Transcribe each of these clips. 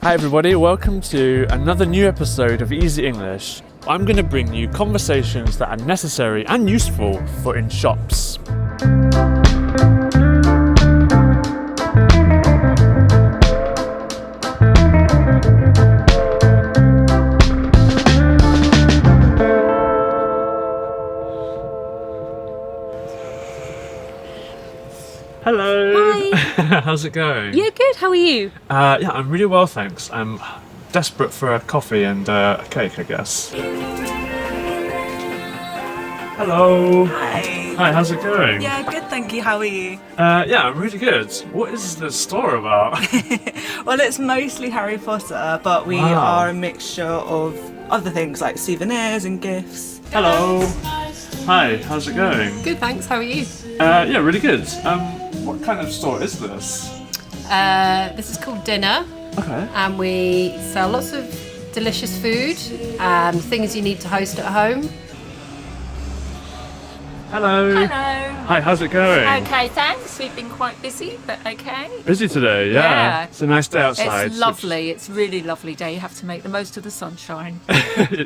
Hi everybody, welcome to another new episode of Easy English. I'm going to bring you conversations that are necessary and useful for in shops. Hello. Hi. How's it going? Yeah, good. How are you? Yeah, I'm really well, thanks. I'm desperate for a coffee and a cake, I guess. Hello. Hi. Hi, how's it going? Yeah, good, thank you. How are you? Yeah, I'm really good. What is the store about? Well, it's mostly Harry Potter, but we Wow. are a mixture of other things like souvenirs and gifts. Hello. Hi, how's it going? Good, thanks. How are you? Yeah, really good. What kind of store is this? This is called Dinner, Okay. and we sell lots of delicious food, things you need to host at home. Hello. Hello. Hi, how's it going? Okay, thanks. We've been quite busy, but okay. Busy today, yeah. Yeah. It's a nice day outside. It's lovely. It's really lovely day. You have to make the most of the sunshine.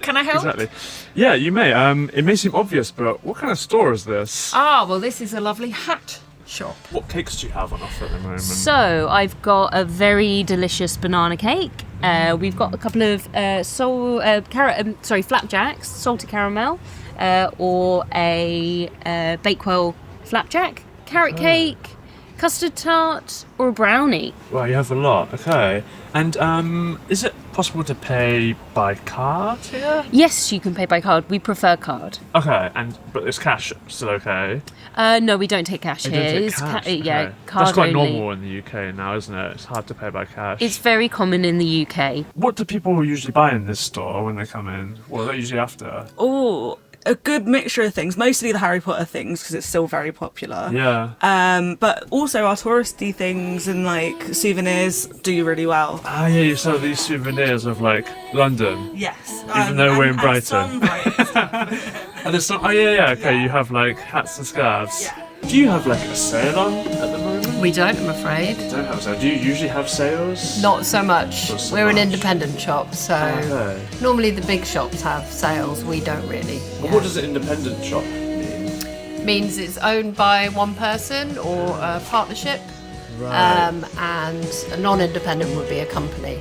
Can I help? Exactly. Yeah, you may. It may seem obvious, but what kind of store is this? Well, this is a lovely hat shop. What cakes do you have on offer at the moment? So I've got a very delicious banana cake. We've got a couple of flapjacks, salted caramel, or a Bakewell flapjack, carrot cake, custard tart, or a brownie. Well, you have a lot. Okay. And is it possible to pay by card here? Yes, you can pay by card. We prefer card. Okay. But is cash still okay? No, we don't take cash You here. don't take It's cash? yeah, Okay. card That's quite only. normal in the UK now, isn't it? It's hard to pay by cash. It's very common in the UK. What do people usually buy in this store when they come in? What are they usually after? Oh, a good mixture of things. Mostly the Harry Potter things because it's still very popular. Yeah. But also our touristy things and like souvenirs do really well. Ah, yeah, you sell these souvenirs of like London. Yes. Even though we're in and Brighton. sunbright and stuff. And there's some, oh yeah, okay, you have like hats and scarves. Yeah. Do you have like a sale on at the moment? We don't, I'm afraid. Don't have a sale. Do you usually have sales? Not so much. Not so We're an much. independent shop, so Okay. normally the big shops have sales. We don't really. But what does an independent shop mean? Means it's owned by one person or a partnership, and a non-independent would be a company.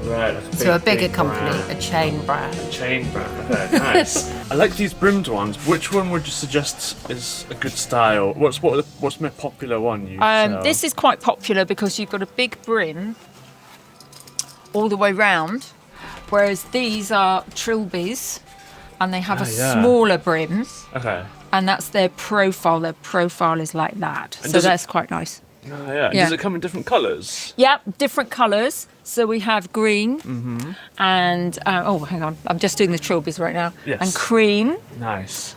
Right. Like So a bigger big company, brand. a chain brand. Chain brand. Okay, nice. I like these brimmed ones. Which one would you suggest is a good style? What's the most popular one you sell? This is quite popular because you've got a big brim all the way round, whereas these are trilbies, and they have a yeah. smaller brim, Okay. and that's their profile. Their profile is like that, And so does it- that's quite nice. Oh, yeah. Yeah. Does it come in different colours? Yep, different colours. So we have green and hang on, I'm just doing the trilbies right now. Yes. And cream, Nice.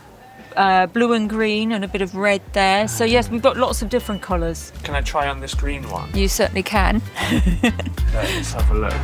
blue and green, and a bit of red there. So yes, we've got lots of different colours. Can I try on this green one? You certainly can. Okay, let's have a look.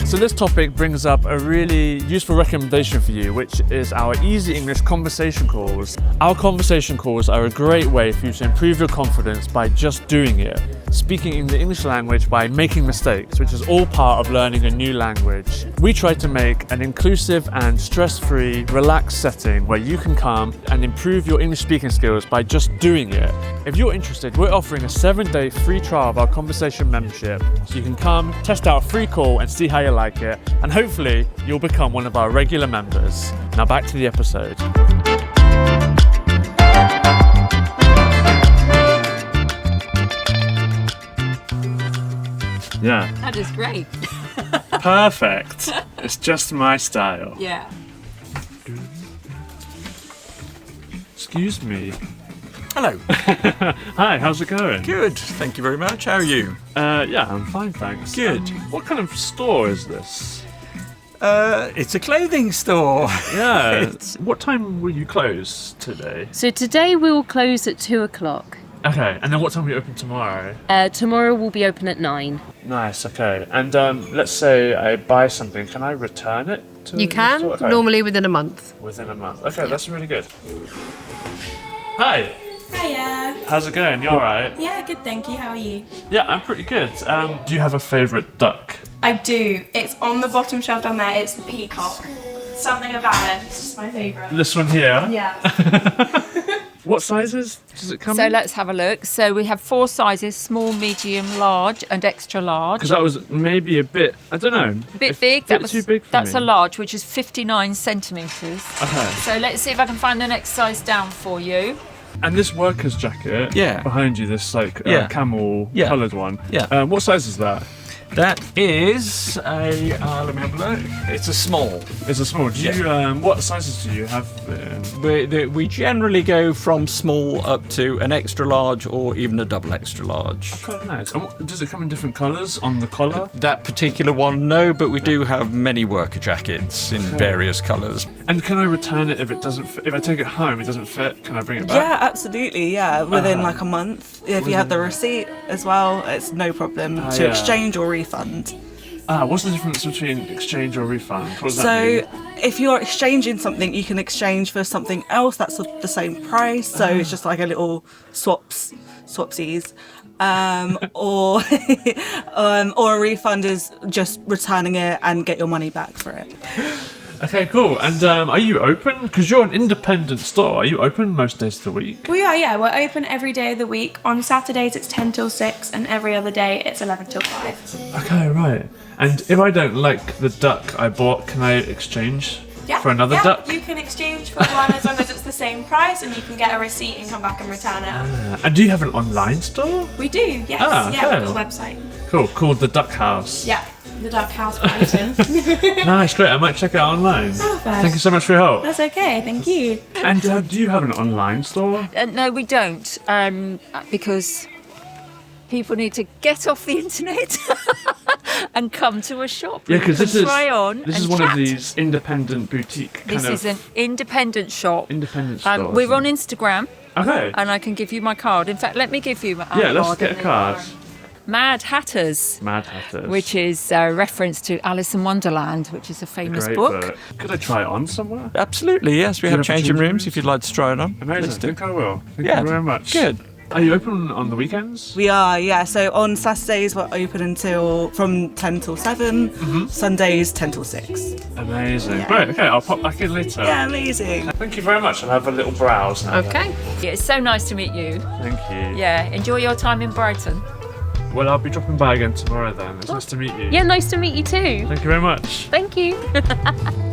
So this topic brings up a really useful recommendation for you, which is our Easy English conversation calls. Our conversation calls are a great way for you to improve your confidence by just doing it. Speaking in the English language by making mistakes, which is all part of learning a new language. We try to make an inclusive and stress-free, relaxed setting where you can come and improve your English speaking skills by just doing it. If you're interested, we're offering a 7-day free trial of our conversation membership, so you can come, test out a free call and see how you like it, and hopefully you'll become one of our regular members. Now back to the episode. Yeah, That is great. perfect. It's just my style. Yeah. Excuse me. Hello. Hi, how's it going? Good. Thank you very much. How are you? Yeah, I'm fine, thanks. Good. What kind of store is this? It's a clothing store. Yeah. It's- What time will you close today? So today we will close at 2:00. Okay, and then what time will you open tomorrow? Tomorrow we'll be open at 9. Nice, okay. And let's say I buy something, can I return it to You can, store? Okay. normally within a month. Within a month. Okay, that's really good. Hi. Hiya. How's it going? You alright? Yeah, good, thank you. How are you? Yeah, I'm pretty good. Do you have a favourite duck? I do. It's on the bottom shelf down there. It's the peacock. Something about it. It's just my favourite. This one here? Yeah. What sizes does it come So in? let's have a look. So we have 4 sizes: small, medium, large, and extra large. Because that was maybe a bit, I don't know. A bit big. That was too big for That's me. a large, which is 59 centimetres. Okay. So let's see if I can find the next size down for you. And this worker's jacket behind you, this like camel coloured one. Yeah. What size is that? That is a. Let me have a look. It's a small. It's a small. Do you? What sizes do you have? We generally go from small up to an extra large or even a double extra large. Quite nice. And does it come in different colours on the collar? That particular one, no, but we do have many worker jackets in various colours. And can I return it if it doesn't? If I take it home, it doesn't fit. Can I bring it back? Yeah, absolutely. Yeah, within like a month. If you have the receipt as well, it's no problem to exchange or refund. What's the difference between exchange or refund? What does that So mean? if you're exchanging something, you can exchange for something else that's of the same price. So it's just like a little swapsies. Or a refund is just returning it and get your money back for it. Okay, cool. And are you open? Because you're an independent store. Are you open most days of the week? We are, yeah. We're open every day of the week. On Saturdays it's 10 till 6 and every other day it's 11 till 5. Okay, right. And if I don't like the duck I bought, can I exchange for another duck? You can exchange for one as long as it's the same price and you can get a receipt and come back and return it. And do you have an online store? We do, yes. okay. Yeah, we've got a website. Cool, called the Duck House. Yeah, the Duck House Brighton. Nice, great. I might check it out online. Perfect. Thank you so much for your help. That's okay, thank you. And do you have an online store? No, we don't, because people need to get off the internet and come to a shop. Yeah, because this try on is and one of chat. these independent boutique This is an independent shop. independent stores. We're on Instagram, Okay. and I can give you my card. In fact, let me give you my Yeah, card. let's get a card. Mad Hatters, Mad Hatters. which is a reference to Alice in Wonderland, which is a famous Great book. Could I try it on somewhere? Absolutely, yes. We Do you have changing changing rooms if you'd like to try it on. Amazing. Let's I do. think I will. Thank Yeah, you very much. Good. Are you open on the weekends? We are, yeah. So on Saturdays we're open from 10 till 7. Sundays 10 till 6. Amazing. Yeah. Great. Okay, I'll pop back in later. Yeah, amazing. Thank you very much. I'll have a little browse now. Okay. Yeah, it's so nice to meet you. Thank you. Yeah, enjoy your time in Brighton. Well, I'll be dropping by again tomorrow then. It's nice to meet you. Yeah, nice to meet you too. Thank you very much. Thank you.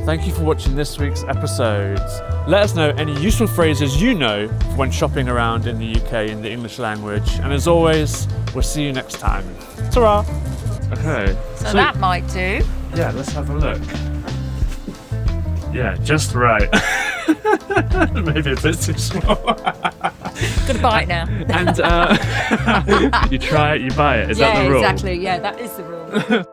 Thank you for watching this week's episode. Let us know any useful phrases you know when shopping around in the UK in the English language. And as always, we'll see you next time. Ta-ra! Okay. So that might do. Yeah, let's have a look. Yeah, just right. Maybe a bit too small. Gonna buy it now. And you try it, you buy it. Is that the rule? Exactly. Yeah, that is the rule.